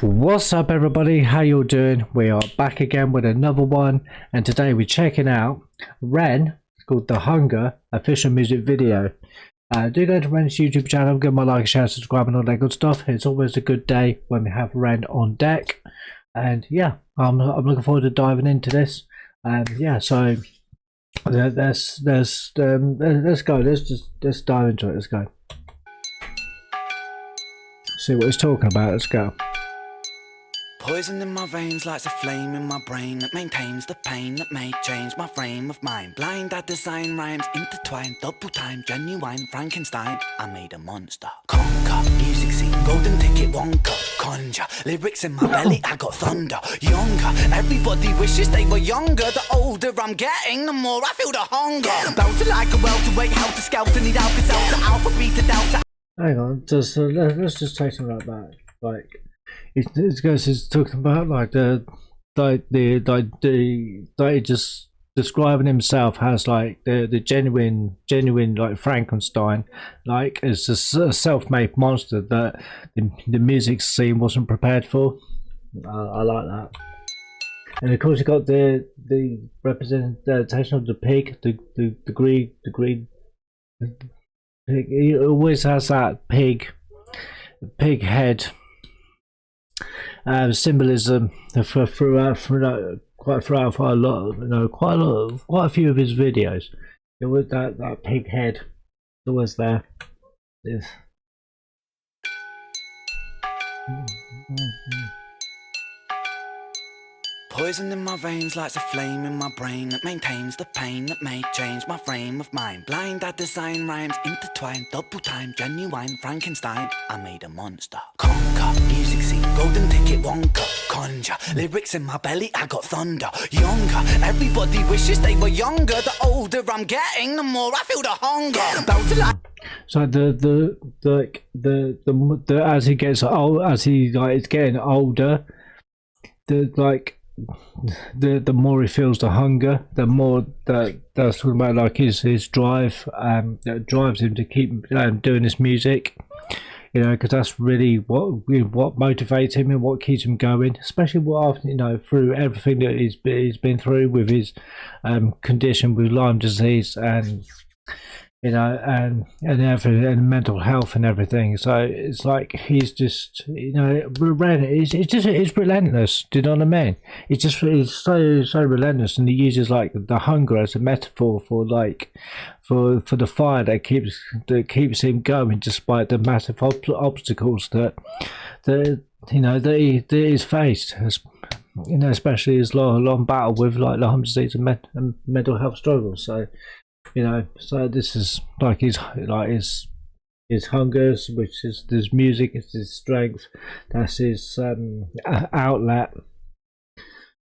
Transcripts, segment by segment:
What's up everybody, how you doing? We are back again with another one, and today we're checking out Ren. It's called The Hunger official music video. Do go to Ren's YouTube channel, give my like, share, subscribe and all that good stuff. It's always a good day when we have Ren on deck, and yeah, I'm looking forward to diving into this. Yeah, so let's go. Let's dive into it. Let's go. See what he's talking about. Let's go. Poison in my veins lights a flame in my brain that maintains the pain that may change my frame of mind. Blind, I design rhymes intertwined, double time, genuine Frankenstein. I made a monster. Conquer, music scene, golden ticket, Wonka, conjure. Lyrics in my belly, I got thunder. Younger, everybody wishes they were younger. The older I'm getting, the more I feel the hunger. Belted like a welterweight, helter skelter, need Alka-Seltzer, alpha, beta, delta. Hang on, let's just take something like that. Like, it's talking about just describing himself as like the genuine like Frankenstein, like it's a self-made monster that the music scene wasn't prepared for. I like that. And of course you got the representation of the pig, the green pig. He always has that pig head symbolism throughout quite a few of his videos. With that pig head always there. Yes. Poison in my veins lights a flame in my brain that maintains the pain that may change my frame of mind. Blind, I design rhymes intertwined, double time, genuine Frankenstein. I made a monster. Conquer, music scene, golden ticket, Wonka, conjure. Lyrics in my belly, I got thunder. Younger, everybody wishes they were younger. The older I'm getting, the more I feel the hunger. So the as he gets old, as he is getting older, the more he feels the hunger, the more that's talking about like his drive that drives him to keep doing this music, because that's really what motivates him and what keeps him going, especially after through everything that he's been through with his condition with Lyme disease and and everything, and mental health and everything. So it's like he's just, it's relentless. Do you know what I mean? It's so relentless, and he uses like the hunger as a metaphor for for the fire that keeps him going despite the massive obstacles that he's faced. Especially his long battle with like Lyme disease and mental health struggles. So. So this is like his hungers, which is his music, it's his strength, that's his outlet.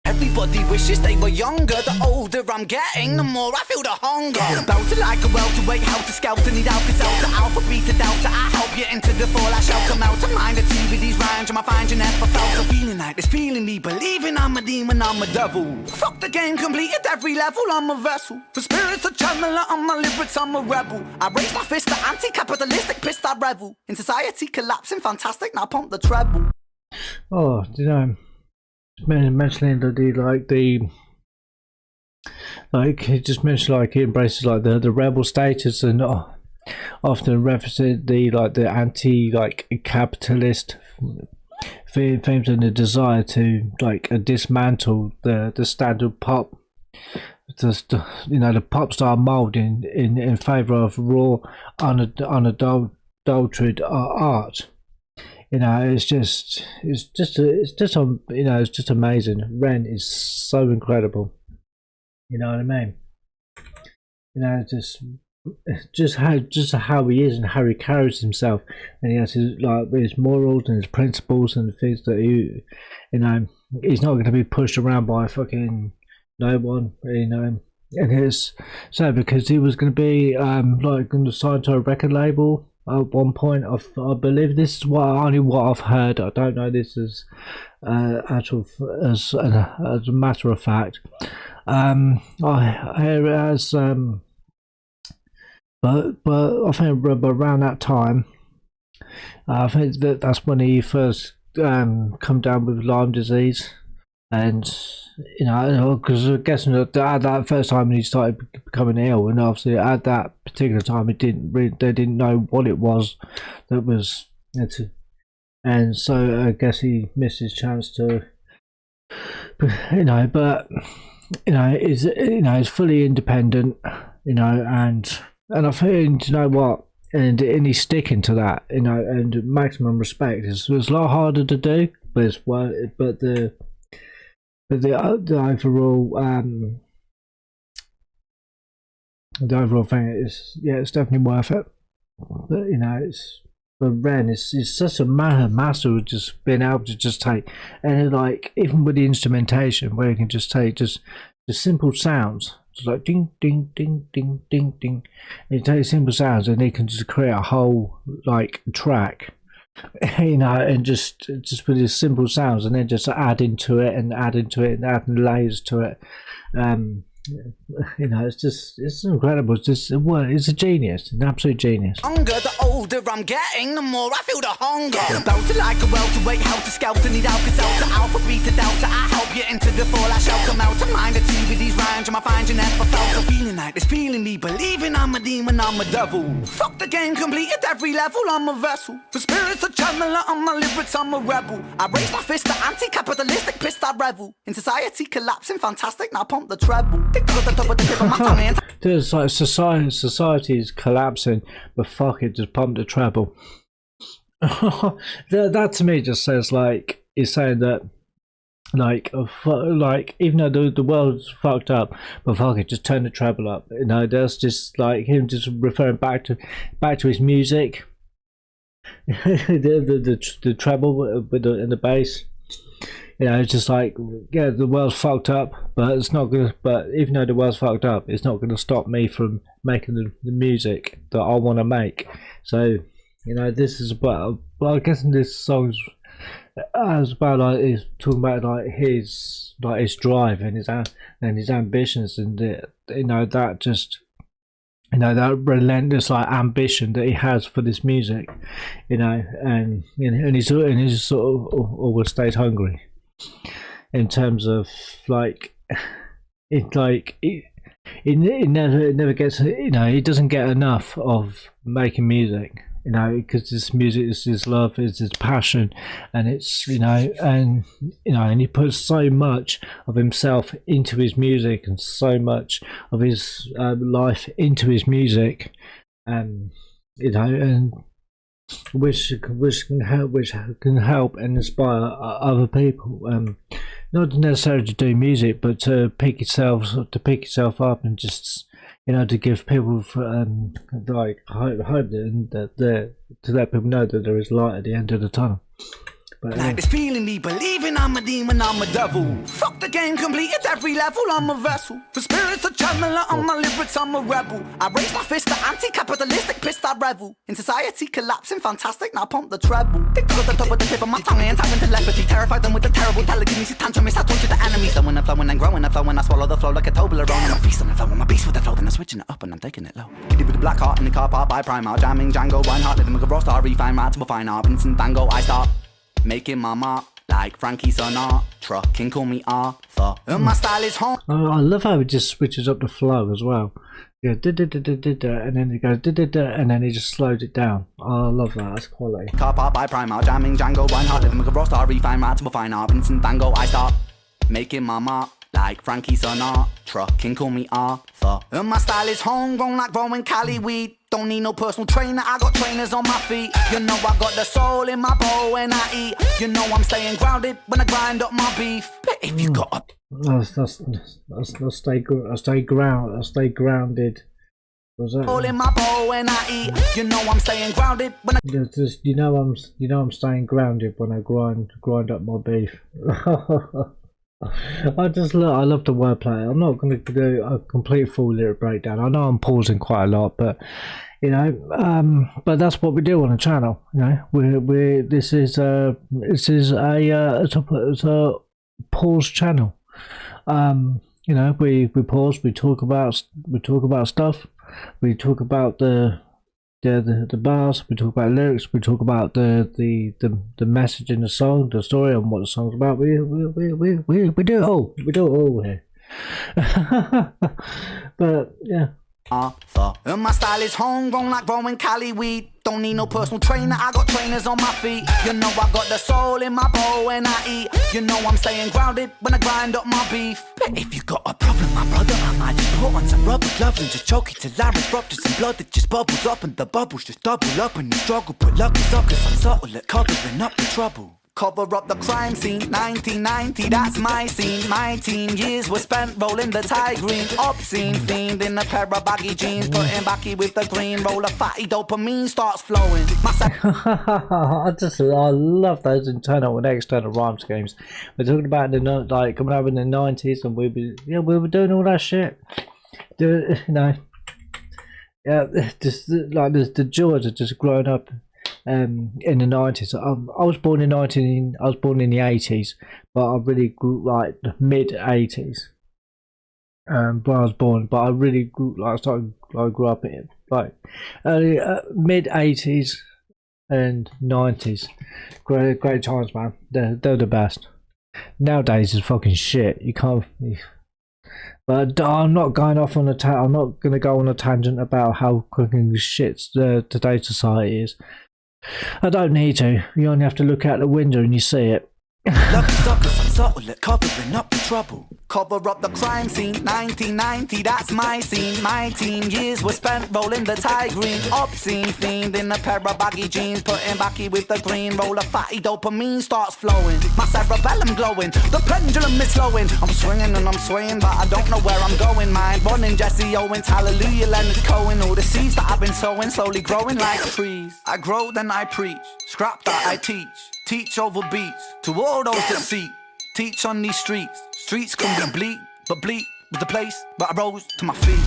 Everybody wishes they were younger. The older I'm getting, the more I feel the hunger. Belted like a welterweight, helter skelter, need Alka-Seltzer, alpha, beta, delta. I help you into the fall, I shelter, melt a mind at with these rhymes. I find you never felt a feeling like this, feeling me, believing I'm a demon, I'm a devil. Fuck the game, completed every level, I'm a vessel. For spirits, a channeler, on my lyrics, I'm a rebel. I raise my fist, the anti-capitalistic pissed, I revel. In society collapsing, fantastic, now pump the treble. Oh, mentioning that he just mentioned like he embraces like the rebel status, and often references the anti capitalist themes and the desire to dismantle the standard pop, the pop star mold in favor of raw unadulterated art. It's just amazing. Ren is so incredible. You know what I mean? Just how he is and how he carries himself, and he has his morals and his principles and the things that he's not going to be pushed around by fucking no one. And it's so because he was going to be going to sign to a record label. At one point, I believe this is only what I've heard. I don't know this as as a matter of fact. I hear it as but I think around that time, I think that's when he first come down with Lyme disease, and because I'm guessing that at that first time he started becoming ill, and obviously at that particular time they didn't know what it was that was, and so I guess he missed his chance to, but he's fully independent, and I think, what, and he's sticking to that, and maximum respect. It's a lot harder to do, but it's the overall thing is, it's definitely worth it. But it's, for Ren, it's such a master of just being able to just take, and like even with the instrumentation, where you can just take just simple sounds, just like ding ding ding ding ding ding, and you take simple sounds, and he can just create a whole like track, and just with these simple sounds, and then just add into it and adding layers to it. It's incredible. It's a genius, an absolute genius. The older I'm getting, the more I feel the hunger. About to like a welterweight, how to scout and need Alka-Seltzer, alpha, beta, delta. I help you into the fall, I shout them out. To mind the tea with these rhymes, I find you never felt. I'm feeling like this, feeling me, believing I'm a demon, I'm a devil. Fuck the game, completed every level, I'm a vessel. For spirits a channeler, I'm my lyrics, I'm a rebel. I raise my fist, the anti-capitalistic pissed, I revel. In society collapsing, fantastic, now pump the treble. There's like society's collapsing, but fuck it, just pump the treble. That to me just says like, it's saying that like even though the world's fucked up, but fuck it, just turn the treble up. That's just like him just referring back to his music. the treble with the bass. It's just like, the world's fucked up, but it's not gonna. But even though the world's fucked up, it's not gonna stop me from making the music that I want to make. So, this is about. Well, I guess in this song's about like, is talking about like his drive and his ambitions, and that just. That relentless like ambition that he has for this music, and he's sort of always stayed hungry. In terms of like, it never gets, he doesn't get enough of making music, because this music is his love, is his passion, and it's and he puts so much of himself into his music and so much of his life into his music, and which can help and inspire other people, not necessarily to do music, but to pick yourself up and just to give people like hope that to let people know that there is light at the end of the tunnel. Like this feeling me, believing I'm a demon, I'm a devil. Fuck the game, completed every level, I'm a vessel. For spirits a channeler, I'm my lyrics, I'm a rebel. I raise my fist, the anti-capitalistic pissed, I revel. In society collapsing, fantastic, now pump the treble. Tick to the top of the tip of my tongue, and time telepathy. Terrified them with the terrible telekinesis, tantrum, I torture the enemy. Flowing and flowing and growing and flowing, I swallow the flow like a Toblerone. I'm a feast on the flow, I'm a beast with the flow, then I'm switching it up and I'm taking it low. Kitty with the black heart in the car park by Primark, jamming Django, Reinhardt, living with a raw star, refine right to a fine art, Vincent Van Gogh, I start making my mark like Frankie Sinatra. King call me Arthur. And my style is home. I love how it just switches up the flow as well. Yeah, and then it goes and then he just slowed it down. I love that. That's quality. Car park by Primark, jamming Django, Reinhardt, living with a raw star, refine right to a fine art, Vincent Van Gogh, I start making my mark like Frankie Sinatra. King call me Arthur. And my style is homegrown like growing Cali weed. Don't need no personal trainer, I got trainers on my feet. I got the soul in my bowl when I eat. I'm staying grounded when I grind up my beef. But if you got up, I'll stay grounded. What's that? Soul in my bowl when I eat. I'm staying grounded when I I'm staying grounded when I grind up my beef. I love the wordplay. I'm not going to do a complete full lyric breakdown. I know I'm pausing quite a lot, but but that's what we do on the channel. This is a pause channel. We pause. We talk about stuff. We talk about the the bars, we talk about lyrics, we talk about the message in the song, the story, and what the song's about. We do it all. We do it all here. But yeah. And my style is homegrown like growing Cali weed. Don't need no personal trainer, I got trainers on my feet. You know I got the soul in my bowl when I eat. You know I'm staying grounded when I grind up my beef. But if you got a problem, my brother, I might just put on some rubber gloves and just choke it till I erupt. Some blood that just bubbles up and the bubbles just double up and you struggle. But luck is up 'cause I'm subtle at covering up the trouble. Cover up the crime scene, 1990, that's my scene. My teen years were spent rolling the Thai green. Obscene fiend in a pair of baggy jeans, putting backy with the green. Roll a fatty, dopamine starts flowing. I love those internal and external rhyme schemes. We're talking about like coming up in the 90s, and we were doing all that shit. You know, yeah, just like the joys of just growing up. In the 90s, I was born in the 80s, but I really grew like the mid 80s. When I was born, but I really grew I grew up in like early mid 80s and 90s. Great times, man. They're the best. Nowadays is fucking shit. You can't. But I'm not going off on I'm not going to go on a tangent about how fucking shit today's society is. I don't need to. You only have to look out the window and you see it. Lucky suckers, I'm subtle at covering up the trouble. Cover up the crime scene, 1990, that's my scene. My teen years were spent rolling the Thai green. Obscene fiend in a pair of baggy jeans, putting backy with the green. Roll a fatty, dopamine starts flowing. My cerebellum glowing, the pendulum is slowing. I'm swinging and I'm swaying, but I don't know where I'm going. Mind running, Jesse Owens, hallelujah, Leonard Cohen. All the seeds that I've been sowing, slowly growing like trees. I grow, then I preach, scrap that I teach. Teach over beats to all those that seek. Teach on these streets. Streets can be bleak, but bleak was the place where I rose to my feet.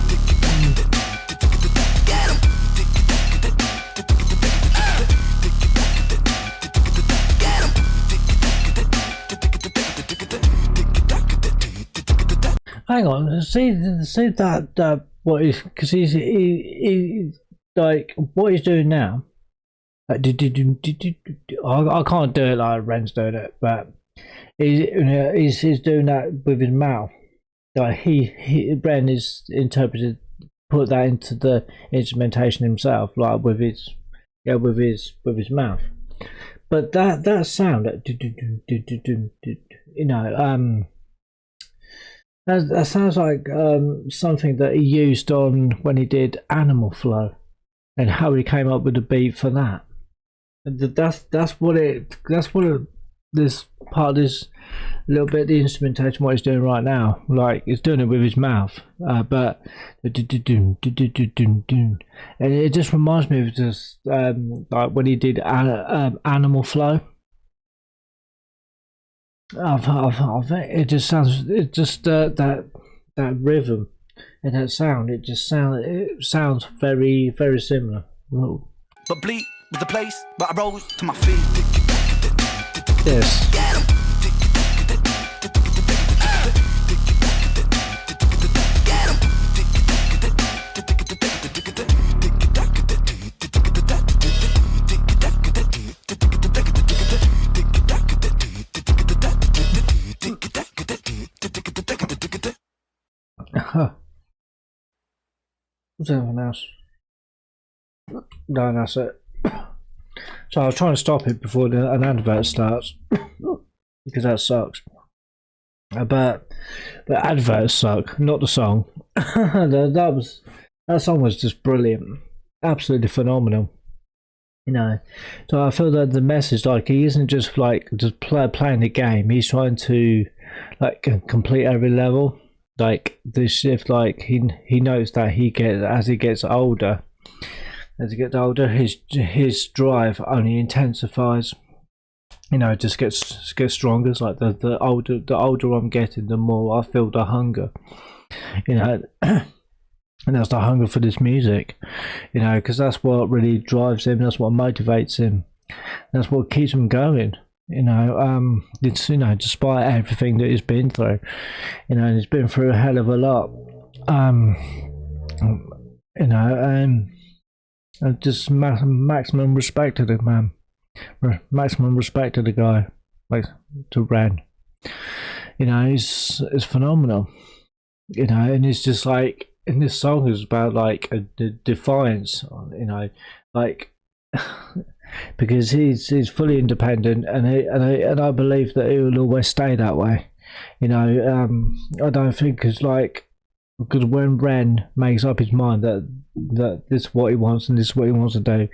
Hang on, see that what is, because he like what he's doing now. I can't do it like Ren's doing it, but he's doing that with his mouth. Like Ren is interpreted, put that into the instrumentation himself, like with his mouth. But that sound, you know, that sounds like something that he used on when he did Animal Flow, and how he came up with the beat for that. That's what this part of this little bit of the instrumentation, what he's doing right now, like he's doing it with his mouth, but and it just reminds me of just like when he did Animal Flow. It just sounds, it just that rhythm and that sound, it sounds very, very similar. But bleak was the place where I rose to my feet. Yes. What's anything else? No, that's it. So I was trying to stop it before an advert starts because that sucks. But adverts suck, not the song. that song was just brilliant, absolutely phenomenal. You know, so I feel that the message, like, he isn't just playing the game. He's trying to like complete every level. Like this shift, like he knows that as he gets older, his drive only intensifies. You know, it just gets stronger. It's like the older I'm getting, the more I feel the hunger. You know, and that's the hunger for this music. You know, because that's what really drives him. That's what motivates him. That's what keeps him going. You know, it's, you know, despite everything that he's been through, you know, he's been through a hell of a lot. You know, just maximum respect to the man, maximum respect to the guy, like to Ren. You know, it's phenomenal. You know, and it's just like, and this song is about like a defiance. You know, like because he's fully independent, and I believe that he will always stay that way. You know, I don't think because when Ren makes up his mind that this is what he wants and this is what he wants to do,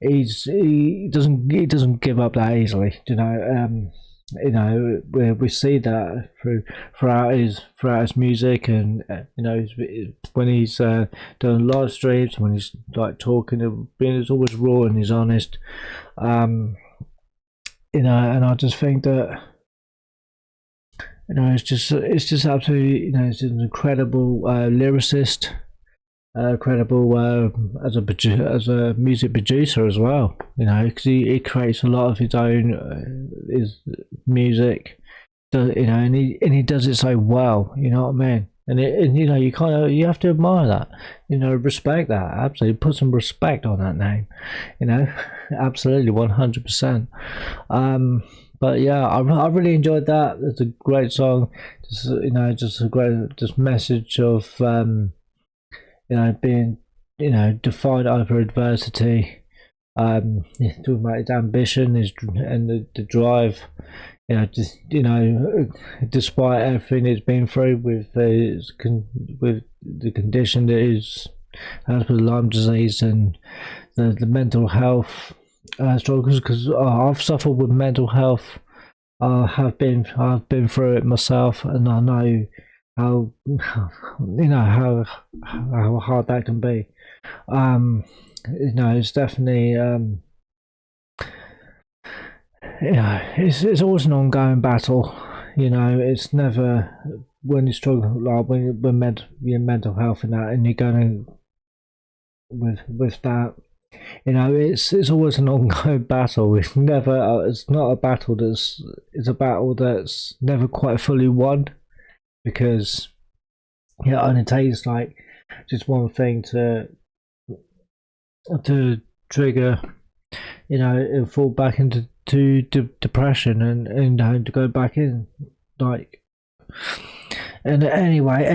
he doesn't give up that easily. You know, we see that throughout his music, and you know, when he's doing live streams, when he's like talking, he's always raw and he's honest. You know, and I just think that, you know, it's just absolutely, you know, it's an incredible lyricist, credible as a music producer as well. You know, because he creates a lot of his own his music, you know, and he does it so well. You know what I mean? And you know, you have to admire that. You know, respect that. Absolutely, put some respect on that name. You know, absolutely, 100%. But yeah, I really enjoyed that. It's a great song. Just, you know, just a great message of you know, being, you know, defiant over adversity. Talking about his ambition, and the drive. You know, just, you know, despite everything he's been through with with the condition that is has with Lyme disease and the mental health struggles, because I've suffered with mental health. I've been through it myself, and I know how, you know, how hard that can be. You know, it's definitely you know, it's always an ongoing battle. You know, it's never, when you struggle, like when your mental health and that, and you're going with that. You know, it's always an ongoing battle. It's never. It's not a battle that's. It's a battle that's never quite fully won, because yeah, it only takes like just one thing to trigger. You know, it'll fall back into depression, and to go back in, like. And anyway,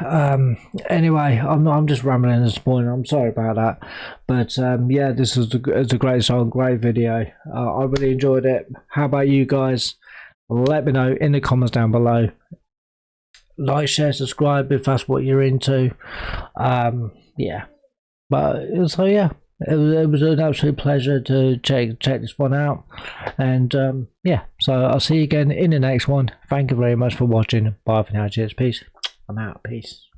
I'm just rambling this morning. I'm sorry about that, but yeah, it's a great song, great video. I really enjoyed it. How about you guys? Let me know in the comments down below. Like, share, subscribe if that's what you're into. Yeah, but so yeah. It was an absolute pleasure to check this one out, and yeah, so I'll see you again in the next one. Thank you very much for watching. Bye for now. Cheers. Peace. I'm out. Peace.